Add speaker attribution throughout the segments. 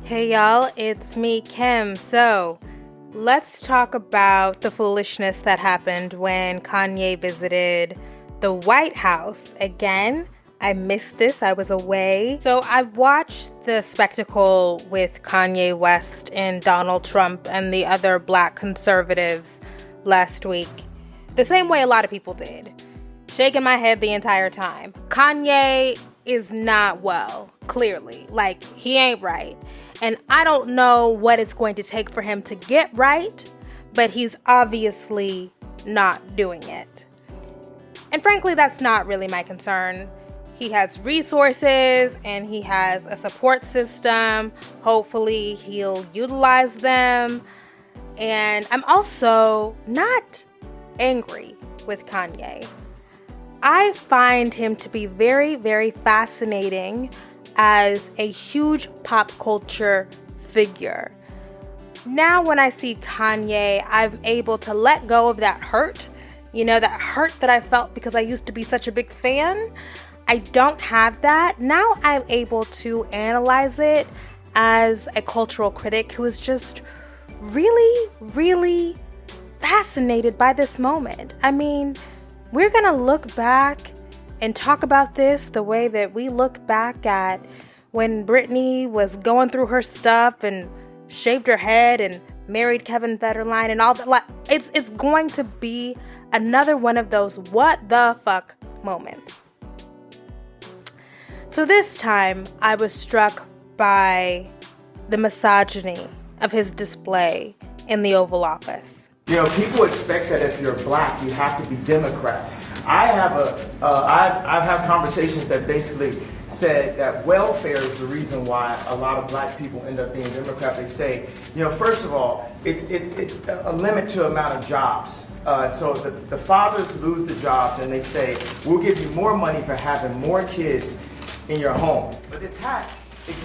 Speaker 1: Hey y'all, it's me, Kim. So, let's talk about the foolishness that happened when Kanye visited the White House. Again, I missed this, I was away. So I watched the spectacle with Kanye West and Donald Trump and the other black conservatives last week, the same way a lot of people did, shaking my head the entire time. Kanye is not well, clearly. Like, he ain't right. And I don't know what it's going to take for him to get right, but he's obviously not doing it. And frankly, that's not really my concern. He has resources and he has a support system. Hopefully he'll utilize them. And I'm also not angry with Kanye. I find him to be very, very fascinating as a huge pop culture figure. Now when I see Kanye, I'm able to let go of that hurt. You know, that hurt that I felt because I used to be such a big fan. I don't have that. Now I'm able to analyze it as a cultural critic who is just really, really fascinated by this moment. I mean, we're gonna look back and talk about this the way that we look back at when Britney was going through her stuff and shaved her head and married Kevin Federline and all that. Like, it's going to be another one of those what the fuck moments. So this time I was struck by the misogyny of his display in the Oval Office.
Speaker 2: You know, people expect that if you're black, you have to be Democrat. I've had conversations that basically said that welfare is the reason why a lot of black people end up being Democrat. They say, you know, first of all, it's a limit to amount of jobs. So the fathers lose the jobs and they say, we'll give you more money for having more kids in your home. But this hat, it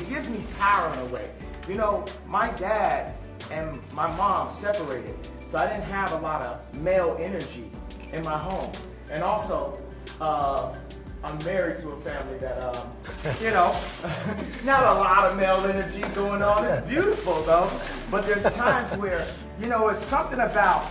Speaker 2: gives me power in a way. You know, my dad and my mom separated, so I didn't have a lot of male energy in my home. And also, I'm married to a family that, you know, not a lot of male energy going on. It's beautiful though, but there's times where, you know, it's something about,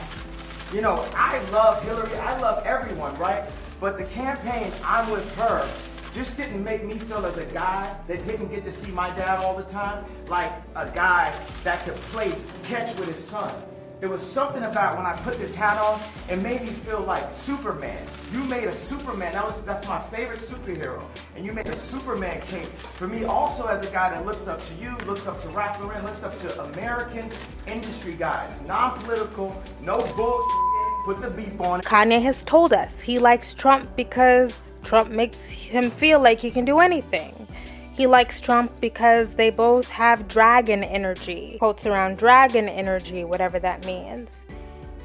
Speaker 2: you know, I love Hillary, I love everyone, right? But the campaign, I'm with her, just didn't make me feel as a guy that didn't get to see my dad all the time, like a guy that could play catch with his son. There was something about when I put this hat on, it made me feel like Superman. You made a Superman, that's my favorite superhero. And you made a Superman cape for me also as a guy that looks up to you, looks up to Ralph Lauren, looks up to American industry guys. Non-political, no bullshit, put the beep on it.
Speaker 1: Kanye has told us he likes Trump because Trump makes him feel like he can do anything. He likes Trump because they both have dragon energy. Quotes around dragon energy, whatever that means.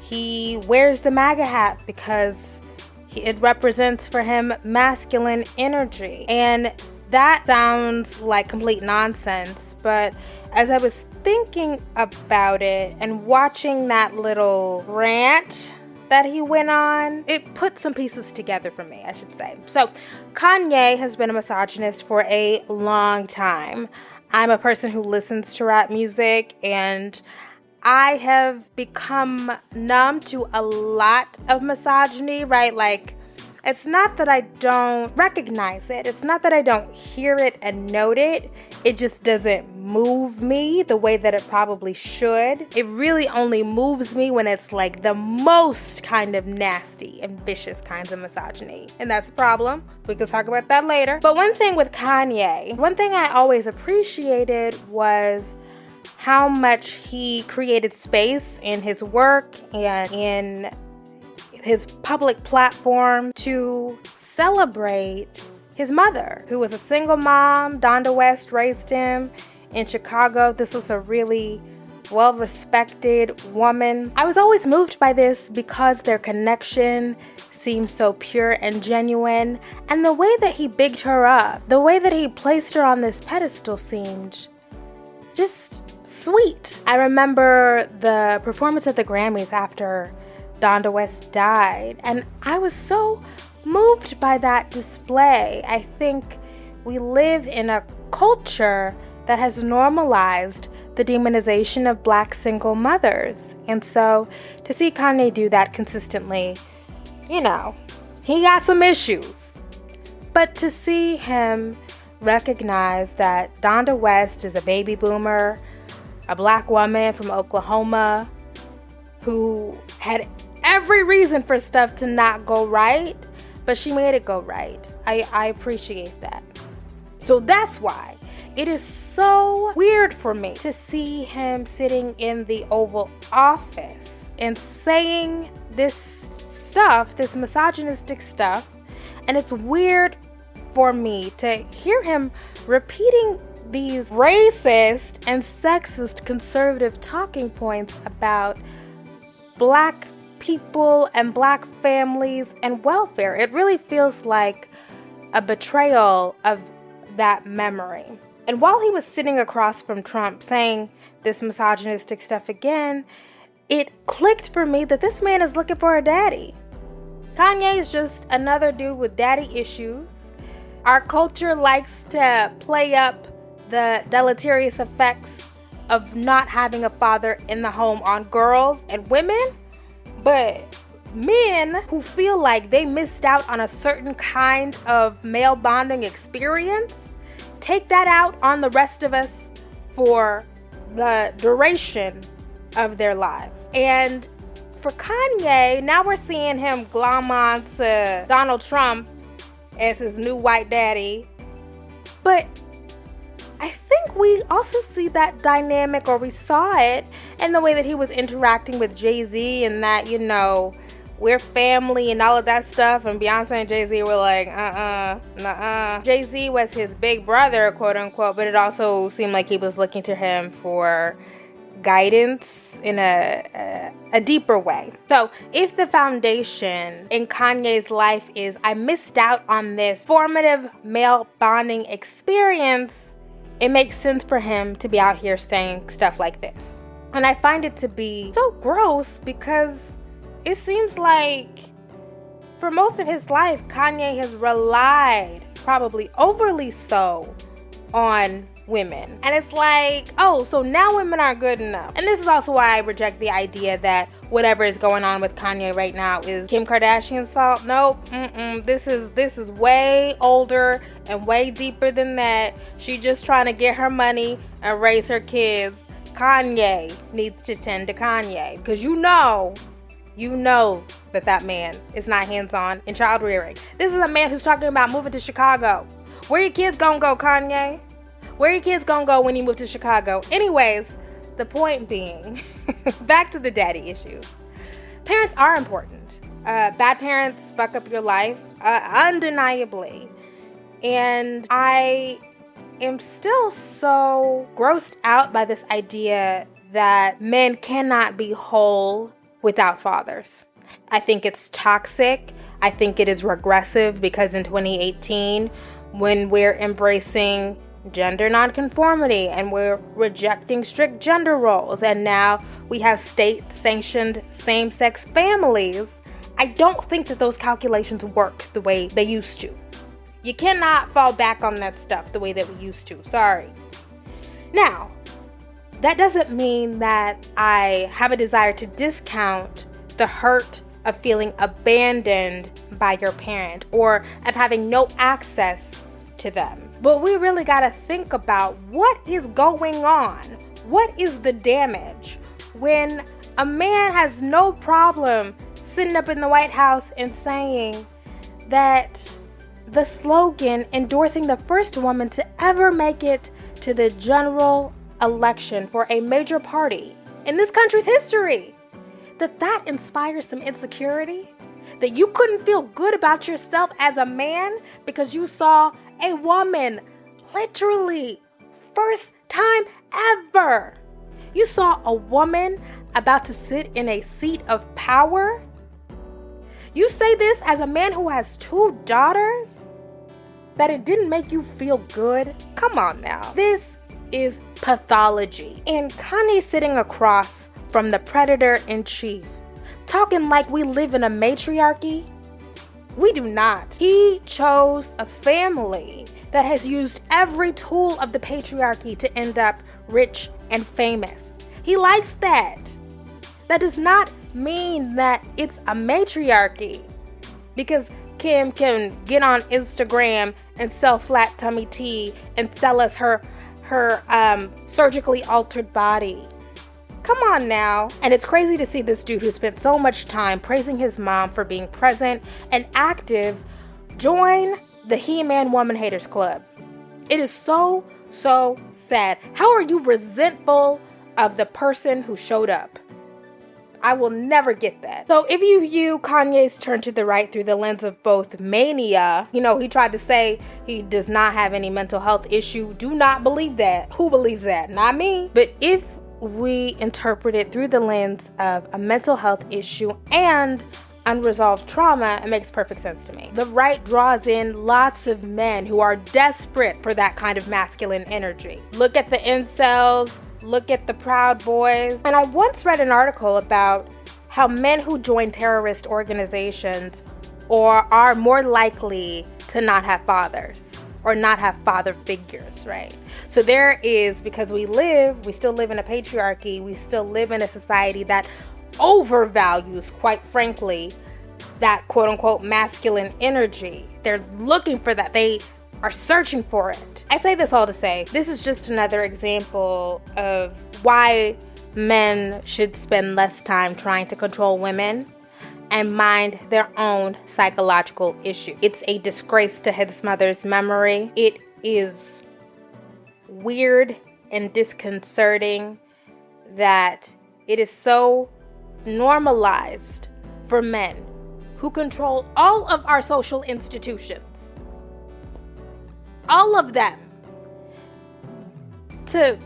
Speaker 1: He wears the MAGA hat because it represents for him masculine energy. And that sounds like complete nonsense, but as I was thinking about it and watching that little rant that he went on, it put some pieces together for me, I should say. So Kanye has been a misogynist for a long time. I'm a person who listens to rap music and I have become numb to a lot of misogyny, right? Like, it's not that I don't recognize it. It's not that I don't hear it and note it. It just doesn't move me the way that it probably should. It really only moves me when it's like the most kind of nasty and vicious kinds of misogyny. And that's a problem. We can talk about that later. But one thing with Kanye, one thing I always appreciated was how much he created space in his work and in his public platform to celebrate his mother, who was a single mom. Donda West raised him in Chicago. This was a really well-respected woman. I was always moved by this because their connection seemed so pure and genuine, and the way that he bigged her up, the way that he placed her on this pedestal seemed just sweet. I remember the performance at the Grammys after Donda West died, and I was so moved by that display. I think we live in a culture that has normalized the demonization of Black single mothers. And so to see Kanye do that consistently, he got some issues. But to see him recognize that Donda West is a baby boomer, a Black woman from Oklahoma who had every reason for stuff to not go right, but she made it go right. I appreciate that. So that's why it is so weird for me to see him sitting in the Oval Office and saying this stuff, this misogynistic stuff. And it's weird for me to hear him repeating these racist and sexist conservative talking points about Black people and Black families and welfare. It really feels like a betrayal of that memory. And while he was sitting across from Trump saying this misogynistic stuff again, it clicked for me that this man is looking for a daddy. Kanye is just another dude with daddy issues. Our culture likes to play up the deleterious effects of not having a father in the home on girls and women, but men who feel like they missed out on a certain kind of male bonding experience take that out on the rest of us for the duration of their lives. And for Kanye, now we're seeing him glom on to Donald Trump as his new white daddy. But I think we also see that dynamic, or we saw it in the way that he was interacting with Jay-Z, and that, we're family and all of that stuff. And Beyonce and Jay-Z were like, nuh-uh. Jay-Z was his big brother, quote unquote, but it also seemed like he was looking to him for guidance in a deeper way. So if the foundation in Kanye's life is, I missed out on this formative male bonding experience, it makes sense for him to be out here saying stuff like this. And I find it to be so gross because it seems like for most of his life, Kanye has relied, probably overly so, on women. And it's like, oh, so now women aren't good enough. And this is also why I reject the idea that whatever is going on with Kanye right now is Kim Kardashian's fault. Nope. This is way older and way deeper than that. She's just trying to get her money and raise her kids. Kanye needs to tend to Kanye, because you know that man is not hands-on in child rearing. This is a man who's talking about moving to Chicago. Where your kids gonna go, Kanye? Where your kids gonna go when you move to Chicago? Anyways, the point being, back to the daddy issues. Parents are important. Bad parents fuck up your life, undeniably. And I am still so grossed out by this idea that men cannot be whole without fathers. I think it's toxic. I think it is regressive, because in 2018, when we're embracing gender nonconformity and we're rejecting strict gender roles, and now we have state-sanctioned same-sex families, I don't think that those calculations work the way they used to. You cannot fall back on that stuff the way that we used to. Sorry. Now, that doesn't mean that I have a desire to discount the hurt of feeling abandoned by your parent or of having no access to them. But we really got to think about what is going on. What is the damage when a man has no problem sitting up in the White House and saying that the slogan endorsing the first woman to ever make it to the general election for a major party in this country's history, that inspires some insecurity? That you couldn't feel good about yourself as a man because you saw a woman, literally, first time ever. You saw a woman about to sit in a seat of power? You say this as a man who has 2 daughters? That it didn't make you feel good? Come on now. This is pathology. And Kanye sitting across from the predator in chief, talking like we live in a matriarchy. We do not. He chose a family that has used every tool of the patriarchy to end up rich and famous. He likes that. That does not mean that it's a matriarchy, because Kim can get on Instagram and sell flat tummy tea and sell us her surgically altered body. Come on now. And it's crazy to see this dude who spent so much time praising his mom for being present and active join the He-Man Woman Haters Club. It is so sad. How are you resentful of the person who showed up? I will never get that. So if you view Kanye's turn to the right through the lens of both mania, he tried to say he does not have any mental health issue. Do not believe that. Who believes that? Not me. But if we interpret it through the lens of a mental health issue and unresolved trauma, it makes perfect sense to me. The right draws in lots of men who are desperate for that kind of masculine energy. Look at the incels, look at the Proud Boys. And I once read an article about how men who join terrorist organizations are more likely to not have fathers or not have father figures, right? So because we still live in a patriarchy, we still live in a society that overvalues, quite frankly, that quote-unquote masculine energy. They're looking for that. They are searching for it. I say this all to say, this is just another example of why men should spend less time trying to control women and mind their own psychological issue. It's a disgrace to his mother's memory. It is weird and disconcerting that it is so normalized for men who control all of our social institutions, all of them, to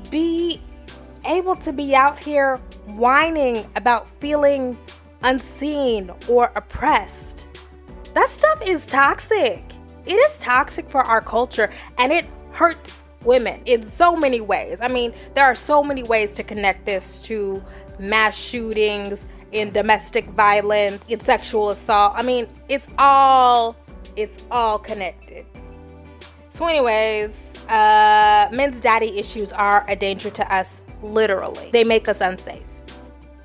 Speaker 1: be able to be out here whining about feeling unseen or oppressed. That stuff is toxic. It is toxic for our culture, and it hurts women in so many ways. I mean, there are so many ways to connect this to mass shootings, in domestic violence, in sexual assault. I mean, it's all connected. So anyways, men's daddy issues are a danger to us, literally. They make us unsafe.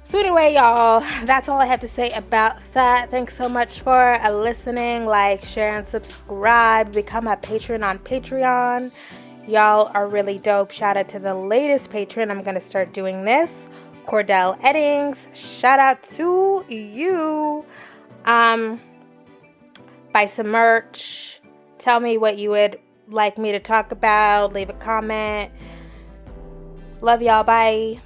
Speaker 1: So anyway, y'all, that's all I have to say about that. Thanks so much for listening. Like, share, and subscribe. Become a patron on Patreon. Y'all are really dope. Shout out to the latest patron. I'm going to start doing this. Cordell Eddings, shout out to you. Buy some merch. Tell me what you would like me to talk about. Leave a comment. Love y'all. Bye.